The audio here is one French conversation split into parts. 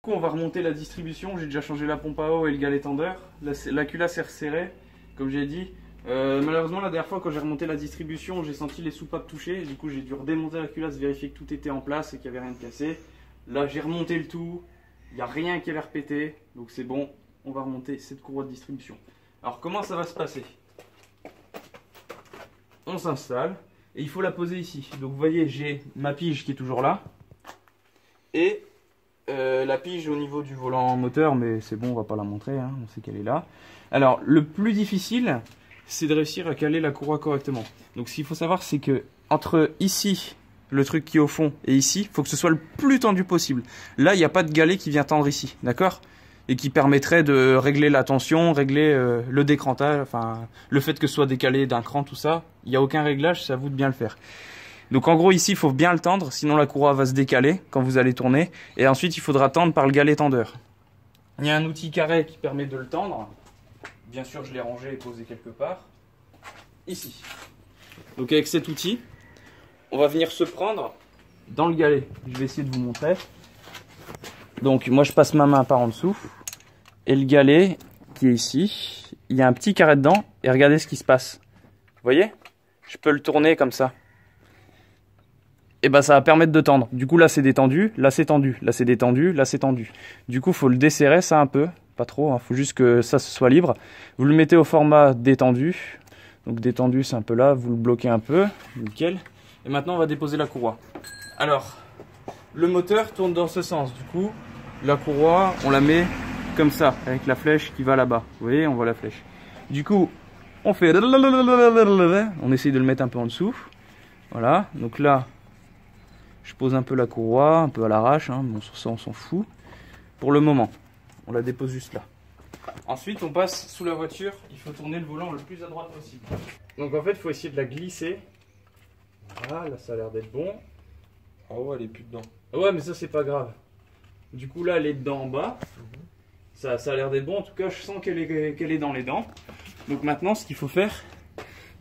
coup, on va remonter la distribution. J'ai déjà changé la pompe à eau et le galet tendeur. La culasse est resserrée, comme j'ai dit. Malheureusement, la dernière fois, quand j'ai remonté la distribution, j'ai senti les soupapes toucher. Du coup, j'ai dû redémonter la culasse, vérifier que tout était en place et qu'il n'y avait rien de cassé. Là, j'ai remonté le tout. Il n'y a rien qui a l'air pété. Donc, c'est bon. On va remonter cette courroie de distribution. Alors, comment ça va se passer? On s'installe. Et il faut la poser ici. Donc, vous voyez, j'ai ma pige qui est toujours là. Et la pige au niveau du volant moteur, mais c'est bon, on va pas la montrer, hein, on sait qu'elle est là. Alors, le plus difficile, c'est de réussir à caler la courroie correctement. Donc, ce qu'il faut savoir, c'est que entre ici, le truc qui est au fond, et ici, il faut que ce soit le plus tendu possible. Là, il n'y a pas de galet qui vient tendre ici, d'accord? Et qui permettrait de régler la tension, régler le décrantage, enfin, le fait que ce soit décalé d'un cran, tout ça. Il n'y a aucun réglage, c'est à vous de bien le faire. Donc en gros ici il faut bien le tendre, sinon la courroie va se décaler quand vous allez tourner. Et ensuite il faudra tendre par le galet tendeur. Il y a un outil carré qui permet de le tendre. Bien sûr je l'ai rangé et posé quelque part. Ici. Donc avec cet outil, on va venir se prendre dans le galet. Je vais essayer de vous montrer. Donc moi je passe ma main par en dessous. Et le galet qui est ici, il y a un petit carré dedans. Et regardez ce qui se passe. Vous voyez? Je peux le tourner comme ça. Et ben ça va permettre de tendre. Du coup là c'est détendu, là c'est tendu, là c'est détendu, là c'est tendu. Du coup il faut le desserrer ça un peu, pas trop, hein. Faut juste que ça se soit libre. Vous le mettez au format détendu. Donc détendu c'est un peu là, vous le bloquez un peu, nickel. Et maintenant on va déposer la courroie. Alors, le moteur tourne dans ce sens. Du coup, la courroie on la met comme ça, avec la flèche qui va là-bas. Vous voyez, on voit la flèche. Du coup, on fait... On essaye de le mettre un peu en dessous. Voilà, donc là... Je pose un peu la courroie, un peu à l'arrache, hein. Bon, sur ça on s'en fout. Pour le moment, on la dépose juste là. Ensuite, on passe sous la voiture. Il faut tourner le volant le plus à droite possible. Donc en fait, il faut essayer de la glisser. Voilà, là ça a l'air d'être bon. Ah ouais, elle est plus dedans. Ouais, mais ça c'est pas grave. Du coup là, elle est dedans en bas. Ça a l'air d'être bon. En tout cas, je sens qu'elle est dans les dents. Donc maintenant, ce qu'il faut faire,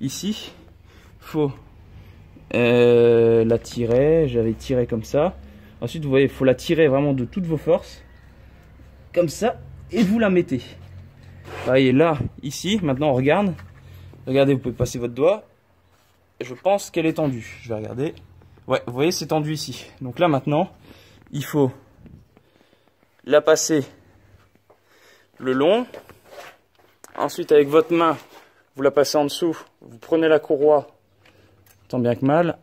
ici, faut... la tirer, j'avais tiré comme ça. Ensuite vous voyez, il faut la tirer vraiment de toutes vos forces, comme ça, et vous la mettez. Vous voyez là, ici, maintenant on regarde. Regardez, vous pouvez passer votre doigt. Je pense qu'elle est tendue. Je vais regarder. Ouais, vous voyez, c'est tendu ici. Donc là maintenant, il faut la passer le long. Ensuite avec votre main, vous la passez en dessous. Vous prenez la courroie. Tant bien que mal,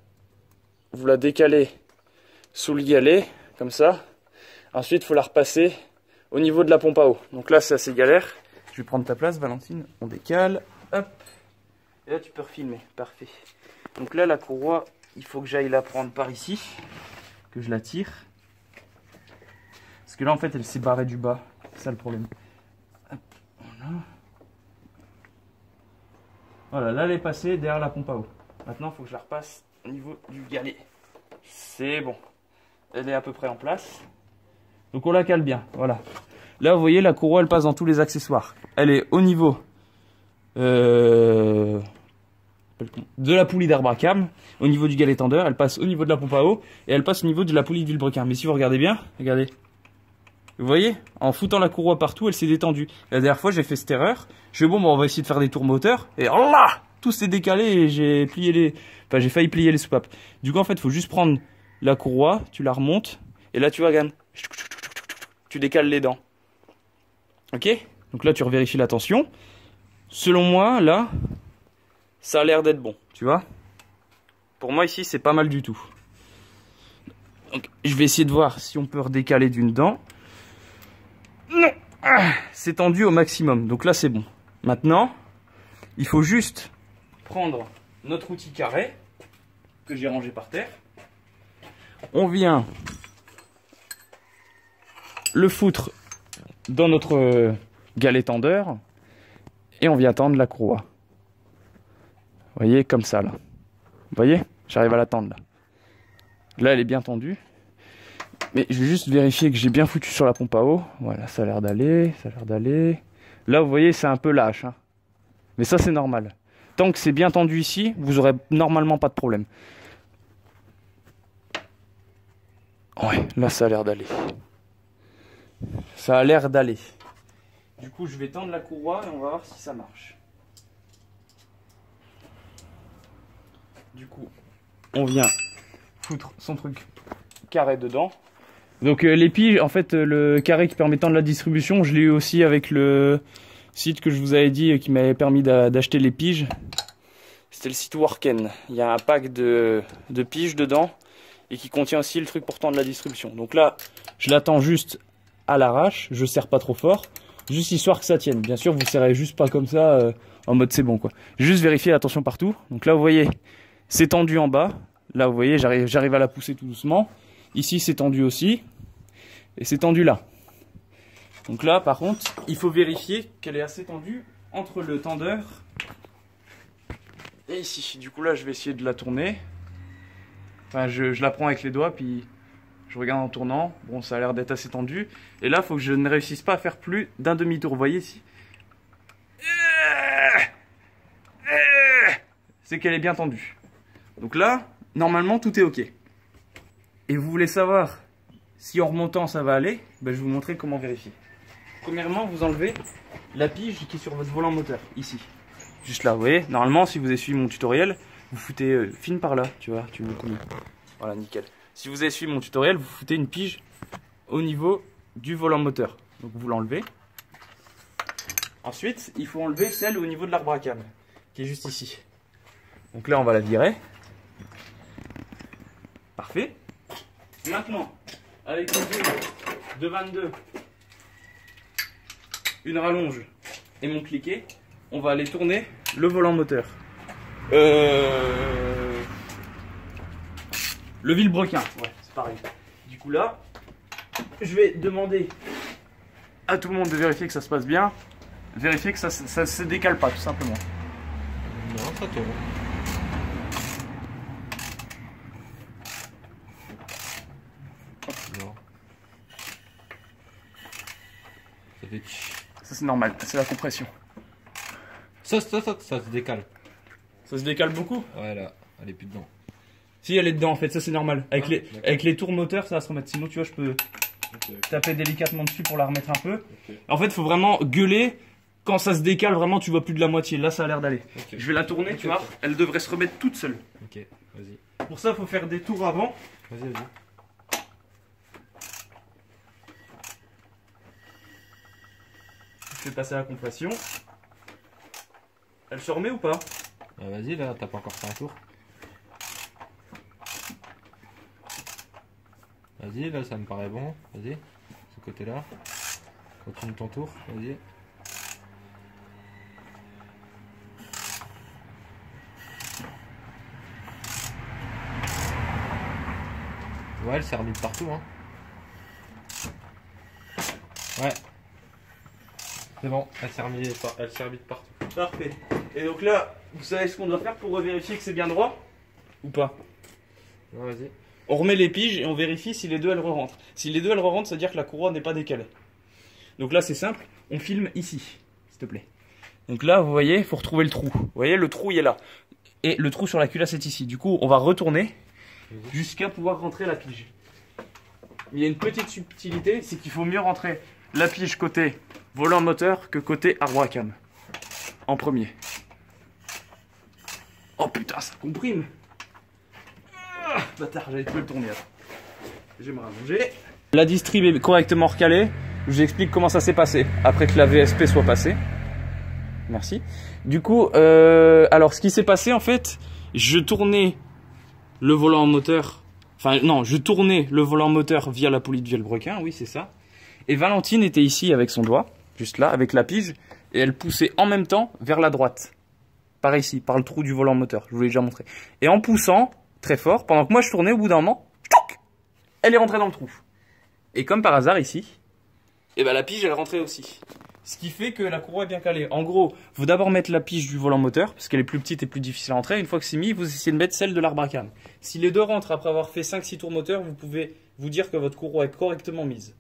vous la décalez sous le galet, comme ça. Ensuite, il faut la repasser au niveau de la pompe à eau. Donc là, c'est assez galère. Je vais prendre ta place, Valentine. On décale. Hop. Et là, tu peux refilmer. Parfait. Donc là, la courroie, il faut que j'aille la prendre par ici. Que je la tire. Parce que là, en fait, elle s'est barrée du bas. C'est ça le problème. Hop. Voilà. Voilà, là, elle est passée derrière la pompe à eau. Maintenant, il faut que je la repasse au niveau du galet. C'est bon. Elle est à peu près en place. Donc on la cale bien. Voilà. Là, vous voyez, la courroie, elle passe dans tous les accessoires. Elle est au niveau de la poulie d'Arbacam, au niveau du galet tendeur. Elle passe au niveau de la pompe à eau et elle passe au niveau de la poulie d'Vilebrequin. Mais si vous regardez bien, regardez. Vous voyez, en foutant la courroie partout, elle s'est détendue. La dernière fois, j'ai fait cette erreur. Je fais bon, on va essayer de faire des tours moteurs. Et oh là, tout s'est décalé et j'ai failli plier les soupapes. Du coup, en fait, il faut juste prendre la courroie, tu la remontes, et là, tu vas gagner. Tu décales les dents. Ok? Donc là, tu revérifies la tension. Selon moi, là, ça a l'air d'être bon, tu vois? Pour moi, ici, c'est pas mal du tout. Donc, je vais essayer de voir si on peut redécaler d'une dent. Non! C'est tendu au maximum, donc là, c'est bon. Maintenant, il faut juste prendre notre outil carré que j'ai rangé par terre. On vient le foutre dans notre galet tendeur et on vient tendre la courroie. Vous voyez, comme ça là. Vous voyez, j'arrive à la tendre là. Là, elle est bien tendue. Mais je vais juste vérifier que j'ai bien foutu sur la pompe à eau. Voilà, ça a l'air d'aller, ça a l'air d'aller. Là, vous voyez, c'est un peu lâche, hein. Mais ça, c'est normal. Tant que c'est bien tendu ici, vous aurez normalement pas de problème. Ouais, là ça a l'air d'aller. Ça a l'air d'aller. Du coup, je vais tendre la courroie et on va voir si ça marche. Du coup, on vient foutre son truc carré dedans. Donc les piges, en fait, le carré qui permet de tendre la distribution, je l'ai eu aussi avec le site que je vous avais dit qui m'avait permis d'acheter les piges. C'était le site Worken. Il y a un pack de piges dedans et qui contient aussi le truc pour tendre la distribution. Donc là, je l'attends juste à l'arrache, je serre pas trop fort, juste histoire que ça tienne. Bien sûr, vous serrez juste pas comme ça en mode c'est bon quoi. Juste vérifier l'attention partout. Donc là, vous voyez, c'est tendu en bas. Là, vous voyez, j'arrive à la pousser tout doucement. Ici, c'est tendu aussi. Et c'est tendu là. Donc là, par contre, il faut vérifier qu'elle est assez tendue entre le tendeur et ici. Du coup, là, je vais essayer de la tourner. Enfin, je la prends avec les doigts, puis je regarde en tournant. Bon, ça a l'air d'être assez tendu. Et là, il faut que je ne réussisse pas à faire plus d'un demi-tour. Vous voyez ici? C'est qu'elle est bien tendue. Donc là, normalement, tout est OK. Et vous voulez savoir si en remontant, ça va aller? Ben, je vais vous montrer comment vérifier. Premièrement, vous enlevez la pige qui est sur votre volant moteur, ici. Juste là, vous voyez. Normalement, si vous avez suivi mon tutoriel, vous foutez fine par là, tu vois, tu me connais. Voilà, nickel. Si vous avez suivi mon tutoriel, vous foutez une pige au niveau du volant moteur. Donc vous l'enlevez. Ensuite, il faut enlever celle au niveau de l'arbre à cam, qui est juste ici. Donc là, on va la virer. Parfait. Maintenant, avec une boule de 22, une rallonge et mon cliquet, on va aller tourner le volant moteur. Le vilebrequin, ouais, c'est pareil. Du coup là, je vais demander à tout le monde de vérifier que ça se passe bien. Vérifier que ça se décale pas, tout simplement. Non, ça tourne. Non. Ça fait... Ça c'est normal, c'est la compression. Ça se décale. Ça se décale beaucoup? Ouais, là, elle est plus dedans. Si, elle est dedans en fait, ça c'est normal. Avec, avec les tours moteurs, ça va se remettre. Sinon, tu vois, je peux taper délicatement dessus pour la remettre un peu. En fait, il faut vraiment gueuler. Quand ça se décale, vraiment, tu vois plus de la moitié. Là, ça a l'air d'aller. Je vais la tourner, tu vois. Elle devrait se remettre toute seule. Ok, vas-y. Pour ça, il faut faire des tours avant. Vas-y. Je vais passer à la compression. Elle se remet ou pas? Vas-y, là, t'as pas encore fait un tour. Vas-y, là, ça me paraît bon. Vas-y, ce côté-là. Continue ton tour, vas-y. Ouais, elle s'est remise partout, hein. Ouais. C'est bon, elle s'est remise de partout. Parfait. Et donc là, vous savez ce qu'on doit faire pour vérifier que c'est bien droit? Ou pas? Ouais, vas-y. On remet les piges et on vérifie si les deux elles re-rentrent. Si les deux elles re-rentrent, ça veut dire que la courroie n'est pas décalée. Donc là, c'est simple, on filme ici, s'il te plaît. Donc là, vous voyez, il faut retrouver le trou. Vous voyez, le trou, il est là. Et le trou sur la culasse est ici. Du coup, on va retourner jusqu'à pouvoir rentrer la pige. Il y a une petite subtilité, c'est qu'il faut mieux rentrer la pige côté volant moteur que côté arbre à cam. En premier. Oh putain, ça comprime. Ah, bâtard, j'avais pu le tourner là. Je vais me rallonger. La distrib est correctement recalée. Je vous explique comment ça s'est passé après que la VSP soit passée. Merci. Du coup, alors ce qui s'est passé en fait, je tournais le volant moteur. Enfin non, je tournais le volant moteur via la poulie de vilebrequin, oui c'est ça. Et Valentine était ici avec son doigt, juste là, avec la pige, et elle poussait en même temps vers la droite. Par ici, par le trou du volant moteur, je vous l'ai déjà montré. Et en poussant très fort, pendant que moi je tournais, au bout d'un moment, elle est rentrée dans le trou. Et comme par hasard ici, et ben la pige elle rentrait aussi. Ce qui fait que la courroie est bien calée. En gros, il faut d'abord mettre la pige du volant moteur, parce qu'elle est plus petite et plus difficile à rentrer. Une fois que c'est mis, vous essayez de mettre celle de l'arbre à cam. Si les deux rentrent après avoir fait 5-6 tours moteur, vous pouvez vous dire que votre courroie est correctement mise.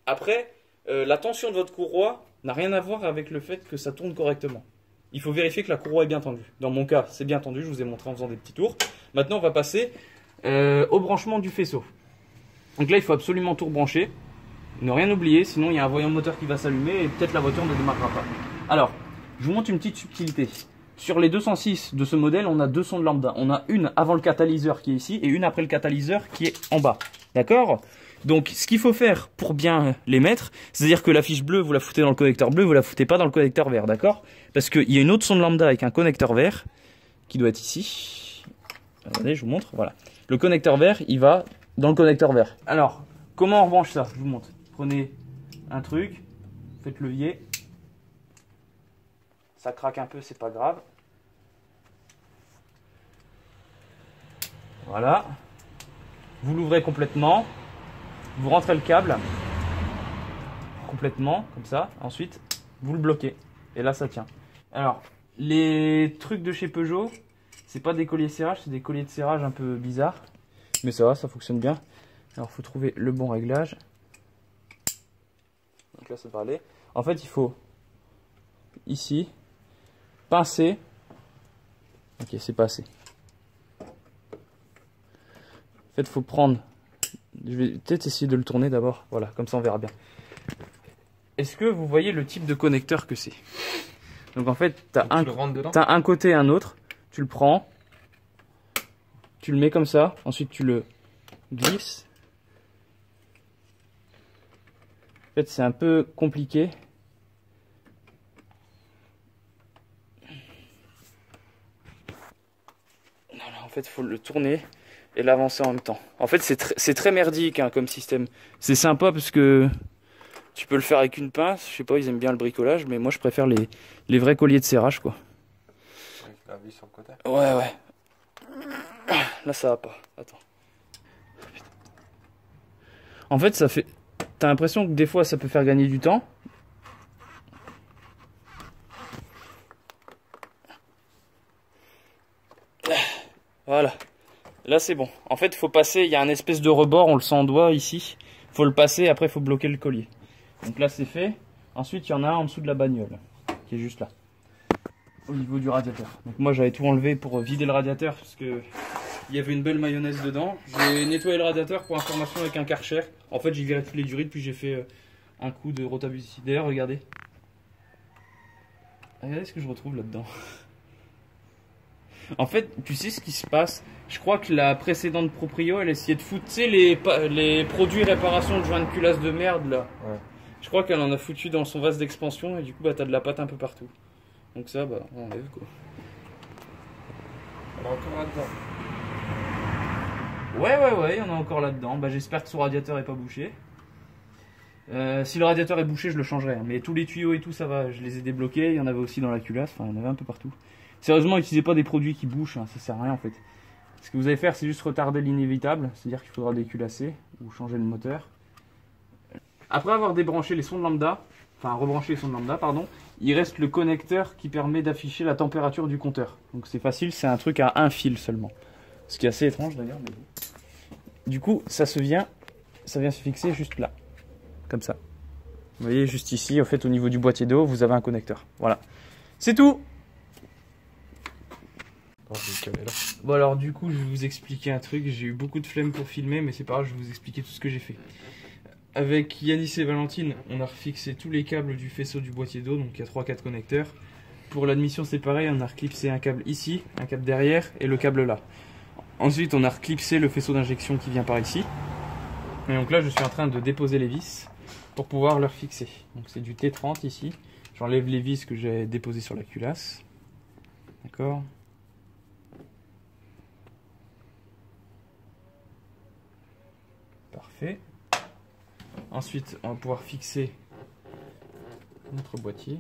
Après, la tension de votre courroie n'a rien à voir avec le fait que ça tourne correctement. Il faut vérifier que la courroie est bien tendue. Dans mon cas, c'est bien tendu, je vous ai montré en faisant des petits tours. Maintenant, on va passer au branchement du faisceau. Donc là, il faut absolument tout rebrancher. Ne rien oublier, sinon il y a un voyant moteur qui va s'allumer et peut-être la voiture ne démarrera pas. Alors, je vous montre une petite subtilité. Sur les 206 de ce modèle, on a deux sondes lambda. On a une avant le catalyseur qui est ici et une après le catalyseur qui est en bas. D'accord? Donc, ce qu'il faut faire pour bien les mettre, c'est-à-dire que la fiche bleue, vous la foutez dans le connecteur bleu, vous la foutez pas dans le connecteur vert, d'accord? Parce qu'il y a une autre sonde lambda avec un connecteur vert qui doit être ici. Regardez, je vous montre. Voilà. Le connecteur vert, il va dans le connecteur vert. Alors, comment on branche ça? Je vous montre. Prenez un truc, faites levier. Ça craque un peu, c'est pas grave. Voilà. Vous l'ouvrez complètement. Vous rentrez le câble complètement, comme ça. Ensuite, vous le bloquez. Et là, ça tient. Alors, les trucs de chez Peugeot, c'est pas des colliers de serrage, c'est des colliers de serrage un peu bizarres. Mais ça va, ça fonctionne bien. Alors, il faut trouver le bon réglage. Donc là, ça va aller. En fait, il faut, ici, pincer. Ok, c'est pas assez. En fait, il faut prendre... Je vais peut-être essayer de le tourner d'abord. Voilà, comme ça on verra bien. Est-ce que vous voyez le type de connecteur que c'est? Donc en fait, tu as un côté et un autre. Tu le prends. Tu le mets comme ça. Ensuite, tu le glisses. En fait, c'est un peu compliqué. Voilà, en fait, il faut le tourner et l'avancer en même temps. En fait, c'est très merdique hein, comme système. C'est sympa parce que tu peux le faire avec une pince. Je sais pas, ils aiment bien le bricolage, mais moi je préfère les vrais colliers de serrage quoi. Avec la vis sur le côté. Ouais, ouais. Là, ça va pas. Attends. En fait, ça fait... T'as l'impression que des fois, ça peut faire gagner du temps. Voilà. Là, c'est bon. En fait, il faut passer... Il y a un espèce de rebord, on le sent en doigt ici. Il faut le passer, après, il faut bloquer le collier. Donc là, c'est fait. Ensuite, il y en a un en dessous de la bagnole, qui est juste là. Au niveau du radiateur. Donc moi, j'avais tout enlevé pour vider le radiateur, parce que... il y avait une belle mayonnaise dedans. J'ai nettoyé le radiateur pour information avec un Karcher. En fait, j'ai viré tous les durites, puis j'ai fait un coup de rotabusy. D'ailleurs, regardez. Regardez ce que je retrouve là-dedans. En fait, tu sais ce qui se passe? Je crois que la précédente proprio, elle essayait de foutre, tu sais, les produits réparation de joints de culasse de merde, là. Ouais. Je crois qu'elle en a foutu dans son vase d'expansion, et du coup, bah, t'as de la pâte un peu partout. Donc ça, bah, on enlève, quoi. On est encore là-dedans. Ouais, il y en a encore là-dedans. Bah, j'espère que son radiateur est pas bouché. Si le radiateur est bouché, je le changerai. Hein. Mais tous les tuyaux et tout, ça va. Je les ai débloqués. Il y en avait aussi dans la culasse. Enfin, il y en avait un peu partout. Sérieusement, n'utilisez pas des produits qui bouchent. Hein. Ça sert à rien en fait. Ce que vous allez faire, c'est juste retarder l'inévitable. C'est-à-dire qu'il faudra déculasser ou changer le moteur. Après avoir débranché les sondes lambda, enfin rebranché les sondes lambda, pardon, il reste le connecteur qui permet d'afficher la température du compteur. Donc c'est facile, c'est un truc à un fil seulement. Ce qui est assez étrange d'ailleurs. Mais... du coup, ça vient se fixer juste là. Comme ça. Vous voyez, juste ici, en fait, au niveau du boîtier d'eau, vous avez un connecteur. Voilà. C'est tout! Bon, alors, du coup, je vais vous expliquer un truc. J'ai eu beaucoup de flemme pour filmer, mais c'est pas grave, je vais vous expliquer tout ce que j'ai fait. Avec Yanis et Valentine, on a refixé tous les câbles du faisceau du boîtier d'eau, donc il y a 3-4 connecteurs. Pour l'admission, c'est pareil, on a reclipsé un câble ici, un câble derrière, et le câble là. Ensuite, on a reclipsé le faisceau d'injection qui vient par ici. Et donc là, je suis en train de déposer les vis pour pouvoir leur fixer. Donc c'est du T30 ici. J'enlève les vis que j'ai déposées sur la culasse. D'accord. Parfait. Ensuite, on va pouvoir fixer notre boîtier.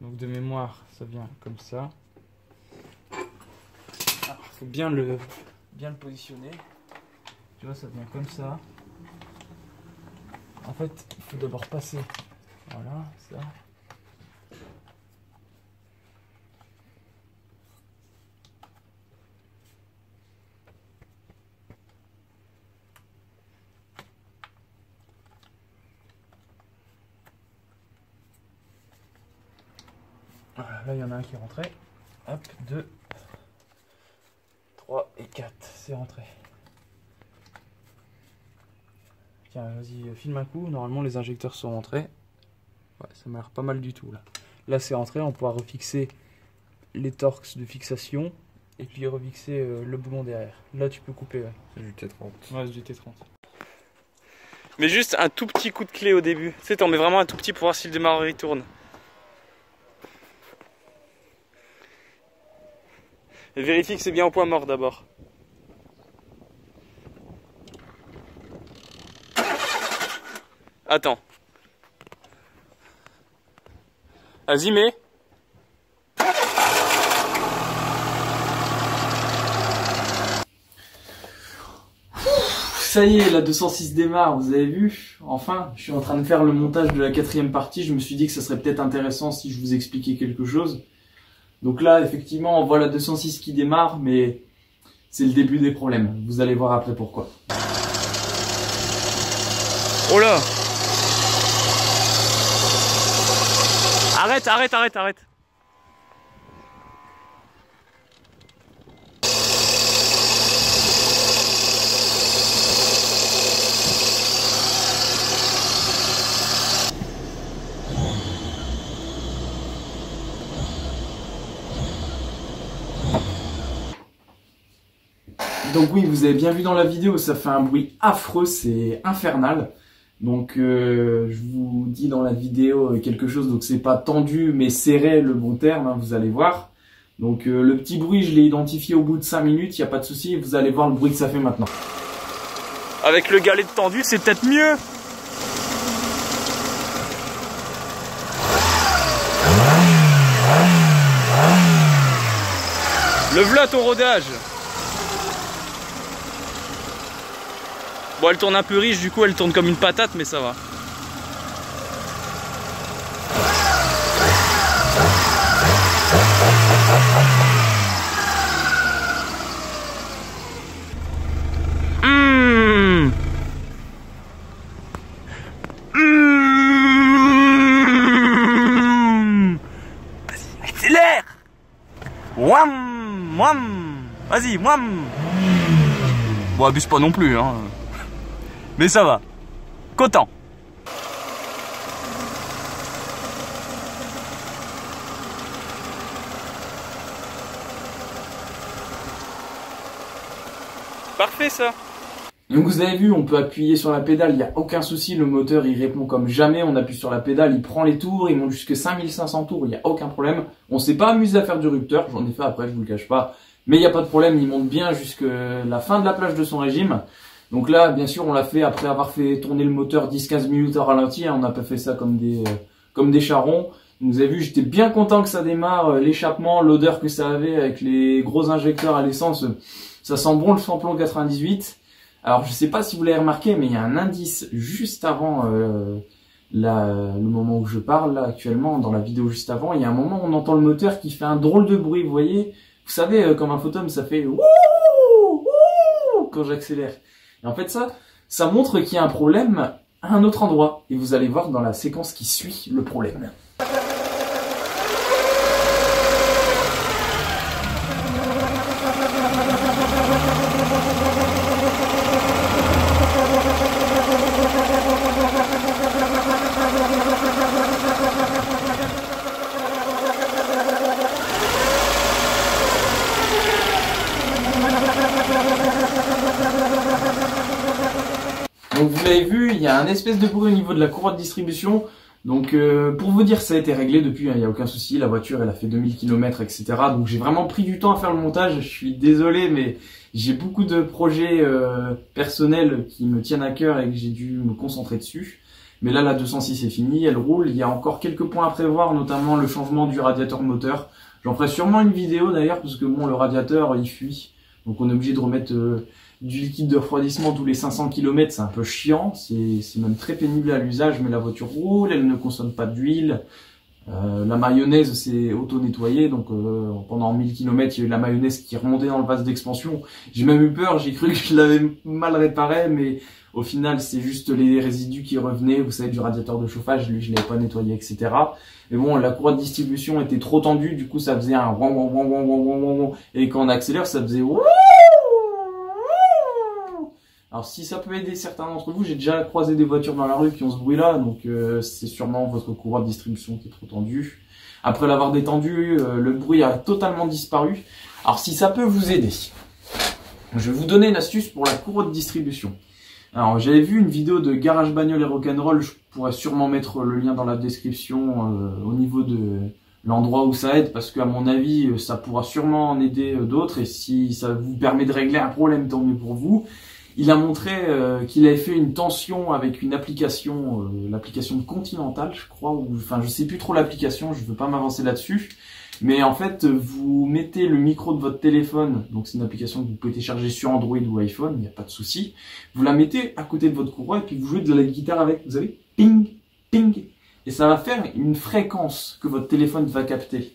Donc de mémoire, ça vient comme ça. Il faut bien le positionner. Tu vois, ça vient comme ça. En fait, il faut d'abord passer. Voilà, ça. Voilà, là, il y en a un qui est rentré. Hop, 2, 3 et 4. C'est rentré. Tiens, vas-y, filme un coup. Normalement, les injecteurs sont rentrés. Ouais, ça m'a l'air pas mal du tout, là. Là, c'est rentré. On pourra refixer les torques de fixation. Et puis refixer le boulon derrière. Là, tu peux couper, ouais. C'est du T30. Ouais, c'est du T30. Mais juste un tout petit coup de clé au début. Tu sais, t'en mets vraiment un tout petit pour voir si le démarreur il tourne. Et vérifie que c'est bien au point mort d'abord. Attends. Vas-y, mets. Ça y est, la 206 démarre, vous avez vu? Enfin, je suis en train de faire le montage de la 4e partie. Je me suis dit que ça serait peut-être intéressant si je vous expliquais quelque chose. Donc là, effectivement, on voit la 206 qui démarre, mais c'est le début des problèmes. Vous allez voir après pourquoi. Oh là! Arrête, arrête, arrête, arrête! Donc oui, vous avez bien vu dans la vidéo, ça fait un bruit affreux, c'est infernal. Donc je vous dis dans la vidéo quelque chose, donc c'est pas tendu mais serré le bon terme, hein, vous allez voir. Donc le petit bruit, je l'ai identifié au bout de 5 minutes, il n'y a pas de souci, vous allez voir le bruit que ça fait maintenant. Avec le galet tendu, c'est peut-être mieux. Le v'là ton rodage. Bon, elle tourne un peu riche, du coup elle tourne comme une patate, mais ça va. Vas-y, accélère. Wam, wam. Vas-y, wam. Bon, abuse pas non plus, hein. Mais ça va. Content. Parfait ça. Donc vous avez vu, on peut appuyer sur la pédale, il n'y a aucun souci, le moteur il répond comme jamais, on appuie sur la pédale, il prend les tours, il monte jusqu'à 5500 tours, il n'y a aucun problème. On s'est pas amusé à faire du rupteur, j'en ai fait après, je vous le cache pas, mais il n'y a pas de problème, il monte bien jusqu'à la fin de la plage de son régime. Donc là, bien sûr, on l'a fait après avoir fait tourner le moteur 10-15 minutes à ralenti. On n'a pas fait ça comme des charrons. Vous avez vu, j'étais bien content que ça démarre. L'échappement, l'odeur que ça avait avec les gros injecteurs à l'essence, ça sent bon le samplon 98. Alors, je sais pas si vous l'avez remarqué, mais il y a un indice juste avant le moment où je parle, là, actuellement, dans la vidéo juste avant. Il y a un moment où on entend le moteur qui fait un drôle de bruit, vous voyez? Vous savez, comme un Phantom, ça fait wouh, wouh quand j'accélère. Et en fait, ça montre qu'il y a un problème à un autre endroit. Et vous allez voir dans la séquence qui suit le problème. Donc vous l'avez vu, il y a un espèce de bruit au niveau de la courroie de distribution. Donc pour vous dire, ça a été réglé depuis, hein, il n'y a aucun souci. La voiture, elle a fait 2000 km, etc. Donc j'ai vraiment pris du temps à faire le montage. Je suis désolé, mais j'ai beaucoup de projets personnels qui me tiennent à cœur et que j'ai dû me concentrer dessus. Mais là, la 206 est finie, elle roule. Il y a encore quelques points à prévoir, notamment le changement du radiateur moteur. J'en ferai sûrement une vidéo d'ailleurs, parce que bon, le radiateur, il fuit. Donc on est obligé de remettre du liquide de refroidissement tous les 500 km, c'est un peu chiant, c'est même très pénible à l'usage, mais la voiture roule, elle ne consomme pas d'huile. La mayonnaise, c'est auto-nettoyé, donc pendant 1000 km, il y a eu de la mayonnaise qui remontait dans le vase d'expansion. J'ai même eu peur, j'ai cru que je l'avais mal réparé, mais au final, c'est juste les résidus qui revenaient, vous savez, du radiateur de chauffage, lui, je l'avais pas nettoyé, etc. Mais bon, la courroie de distribution était trop tendue, du coup, ça faisait un wouah, wouah, wouah, wouah, wouah, wouah, et quand on accélère, ça faisait wouah. Alors si ça peut aider certains d'entre vous, j'ai déjà croisé des voitures dans la rue qui ont ce bruit là, donc c'est sûrement votre courroie de distribution qui est trop tendue. Après l'avoir détendue, le bruit a totalement disparu. Alors si ça peut vous aider, je vais vous donner une astuce pour la courroie de distribution. Alors j'avais vu une vidéo de Garage Bagnole et Rock'n'Roll, je pourrais sûrement mettre le lien dans la description au niveau de l'endroit où ça aide, parce qu'à mon avis ça pourra sûrement en aider d'autres, et si ça vous permet de régler un problème, tant mieux pour vous. Il a montré qu'il avait fait une tension avec une application, l'application de Continental, je crois, ou enfin je sais plus trop l'application, je veux pas m'avancer là-dessus. Mais en fait, vous mettez le micro de votre téléphone, donc c'est une application que vous pouvez télécharger sur Android ou iPhone, il n'y a pas de souci. Vous la mettez à côté de votre courroie et puis vous jouez de la guitare avec, vous savez, ping, ping. Et ça va faire une fréquence que votre téléphone va capter.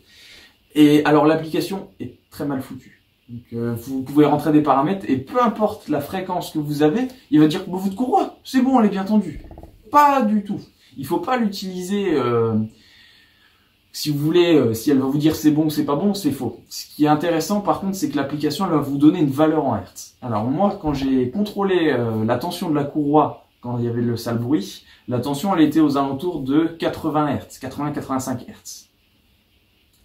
Et alors l'application est très mal foutue. Donc, vous pouvez rentrer des paramètres et peu importe la fréquence que vous avez, il va dire que votre courroie, c'est bon, elle est bien tendue. Pas du tout. Il faut pas l'utiliser, si vous voulez, si elle va vous dire c'est bon ou c'est pas bon, c'est faux. Ce qui est intéressant par contre, c'est que l'application elle va vous donner une valeur en Hertz. Alors moi, quand j'ai contrôlé la tension de la courroie, quand il y avait le sale bruit, la tension elle était aux alentours de 80 Hz, 80-85 Hz.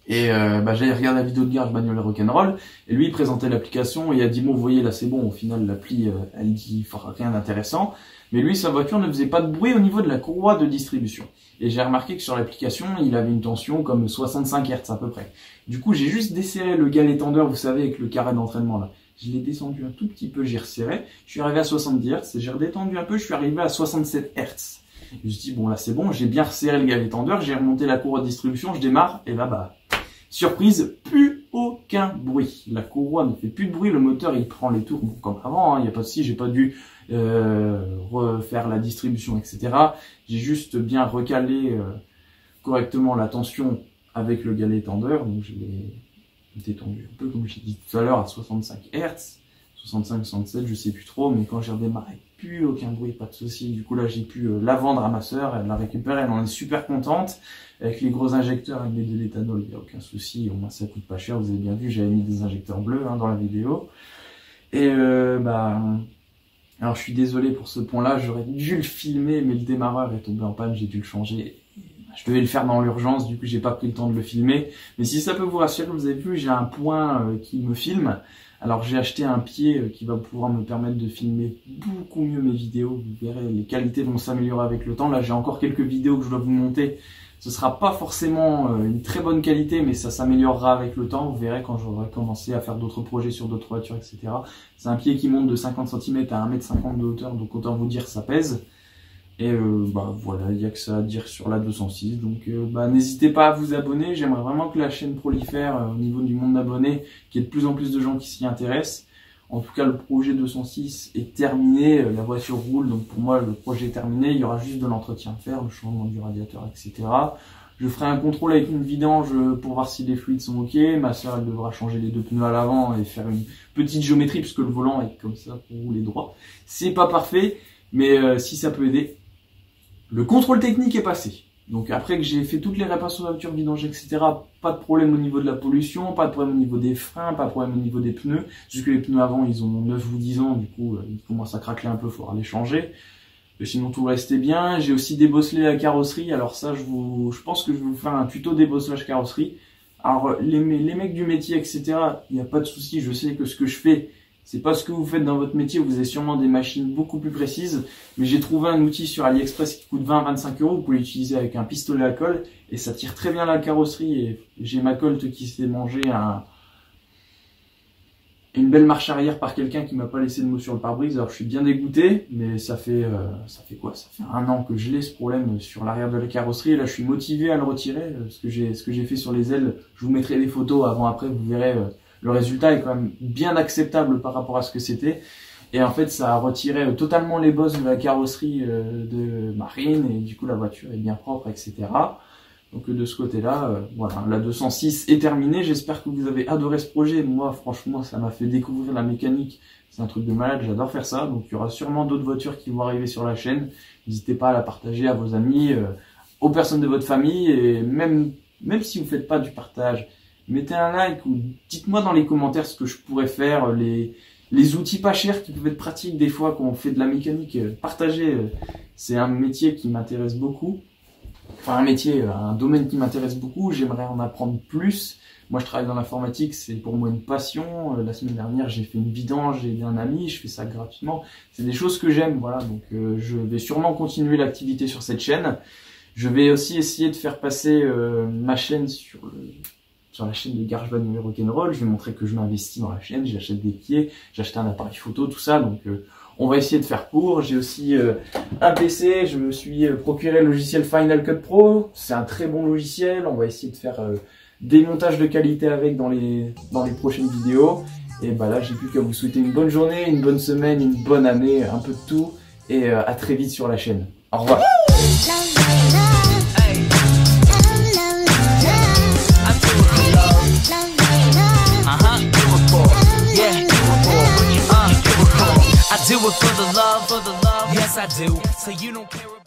Et j'avais regardé la vidéo de Garage Bagnole et Rock'n'Roll, et lui il présentait l'application et il a dit bon vous voyez là c'est bon, au final l'appli elle dit rien d'intéressant, mais lui sa voiture ne faisait pas de bruit au niveau de la courroie de distribution. Et j'ai remarqué que sur l'application il avait une tension comme 65 Hz à peu près. Du coup j'ai juste desserré le galet tendeur, vous savez avec le carré d'entraînement là. Je l'ai descendu un tout petit peu, j'ai resserré, je suis arrivé à 70 Hz, et j'ai redétendu un peu, je suis arrivé à 67 Hz. Je me suis dit bon là c'est bon, j'ai bien resserré le galet tendeur, j'ai remonté la courroie de distribution, je démarre, et là surprise, plus aucun bruit. La courroie ne fait plus de bruit, le moteur il prend les tours comme avant, il n'y a pas de si, j'ai pas dû refaire la distribution, etc. J'ai juste bien recalé correctement la tension avec le galet tendeur, donc je l'ai détendu un peu comme j'ai dit tout à l'heure à 65 Hz, 65, 67, je sais plus trop, mais quand j'ai redémarré, plus aucun bruit, pas de souci. Du coup là j'ai pu la vendre à ma soeur, elle l'a récupérée, elle en est super contente. Avec les gros injecteurs avec de l'éthanol, il n'y a aucun souci, au moins ça coûte pas cher, vous avez bien vu, j'avais mis des injecteurs bleus dans la vidéo. Et alors je suis désolé pour ce point-là, j'aurais dû le filmer, mais le démarreur est tombé en panne, j'ai dû le changer. Je devais le faire dans l'urgence, du coup j'ai pas pris le temps de le filmer. Mais si ça peut vous rassurer, vous avez vu, j'ai un point qui me filme. Alors j'ai acheté un pied qui va pouvoir me permettre de filmer beaucoup mieux mes vidéos. Vous verrez, les qualités vont s'améliorer avec le temps. Là j'ai encore quelques vidéos que je dois vous monter. Ce sera pas forcément une très bonne qualité, mais ça s'améliorera avec le temps. Vous verrez quand j'aurai commencé à faire d'autres projets sur d'autres voitures, etc. C'est un pied qui monte de 50 cm à 1,50 m de hauteur, donc autant vous dire ça pèse. Et voilà, il n'y a que ça à dire sur la 206. Donc n'hésitez pas à vous abonner. J'aimerais vraiment que la chaîne prolifère au niveau du monde d'abonnés, qu'il y ait de plus en plus de gens qui s'y intéressent. En tout cas, le projet 206 est terminé, la voiture roule, donc pour moi le projet est terminé. Il y aura juste de l'entretien à faire, le changement du radiateur, etc. Je ferai un contrôle avec une vidange pour voir si les fluides sont ok. Ma soeur elle devra changer les deux pneus à l'avant et faire une petite géométrie, puisque le volant est comme ça pour rouler droit. C'est pas parfait, mais si ça peut aider. Le contrôle technique est passé. Donc après que j'ai fait toutes les réparations de la voiture, vidange, etc., pas de problème au niveau de la pollution, pas de problème au niveau des freins, pas de problème au niveau des pneus. Juste que les pneus avant, ils ont 9 ou 10 ans, du coup, ils commencent à craquer un peu, il faudra les changer. Mais sinon, tout restait bien. J'ai aussi débosselé la carrosserie. Alors ça, je pense que je vais vous faire un tuto débosselage carrosserie. Alors, les mecs du métier, etc., il n'y a pas de souci. Je sais que ce que je fais, c'est pas ce que vous faites dans votre métier, vous avez sûrement des machines beaucoup plus précises, mais j'ai trouvé un outil sur AliExpress qui coûte 20-25 €, vous pouvez l'utiliser avec un pistolet à colle, et ça tire très bien la carrosserie, et j'ai ma Colt qui s'est mangé une belle marche arrière par quelqu'un qui m'a pas laissé de mot sur le pare-brise. Alors je suis bien dégoûté, mais ça fait quoi? Ça fait 1 an que je l'ai ce problème sur l'arrière de la carrosserie, et là je suis motivé à le retirer, ce que j'ai fait sur les ailes, je vous mettrai les photos avant-après, vous verrez. Le résultat est quand même bien acceptable par rapport à ce que c'était. Et en fait, ça a retiré totalement les bosses de la carrosserie de Marine. Et du coup, la voiture est bien propre, etc. Donc de ce côté-là, voilà, la 206 est terminée. J'espère que vous avez adoré ce projet. Moi, franchement, ça m'a fait découvrir la mécanique. C'est un truc de malade, j'adore faire ça. Donc il y aura sûrement d'autres voitures qui vont arriver sur la chaîne. N'hésitez pas à la partager à vos amis, aux personnes de votre famille. Et même si vous ne faites pas du partage, mettez un like ou dites-moi dans les commentaires ce que je pourrais faire, les les outils pas chers qui peuvent être pratiques des fois quand on fait de la mécanique partagée. C'est un métier qui m'intéresse beaucoup. Enfin, un domaine qui m'intéresse beaucoup. J'aimerais en apprendre plus. Moi, je travaille dans l'informatique, c'est pour moi une passion. La semaine dernière, j'ai fait une vidange, j'ai aidé un ami, je fais ça gratuitement. C'est des choses que j'aime, voilà. Donc, je vais sûrement continuer l'activité sur cette chaîne. Je vais aussi essayer de faire passer ma chaîne sur la chaîne de GarageBand et Rock'n'Roll. Je vais montrer que je m'investis dans la chaîne, j'achète des pieds, j'achète un appareil photo, tout ça. Donc, on va essayer de faire court. J'ai aussi un PC, je me suis procuré le logiciel Final Cut Pro. C'est un très bon logiciel. On va essayer de faire des montages de qualité avec dans les prochaines vidéos. Et bah là, j'ai plus qu'à vous souhaiter une bonne journée, une bonne semaine, une bonne année, un peu de tout. Et à très vite sur la chaîne. Au revoir. I do it for the love, yes I do. So you don't care about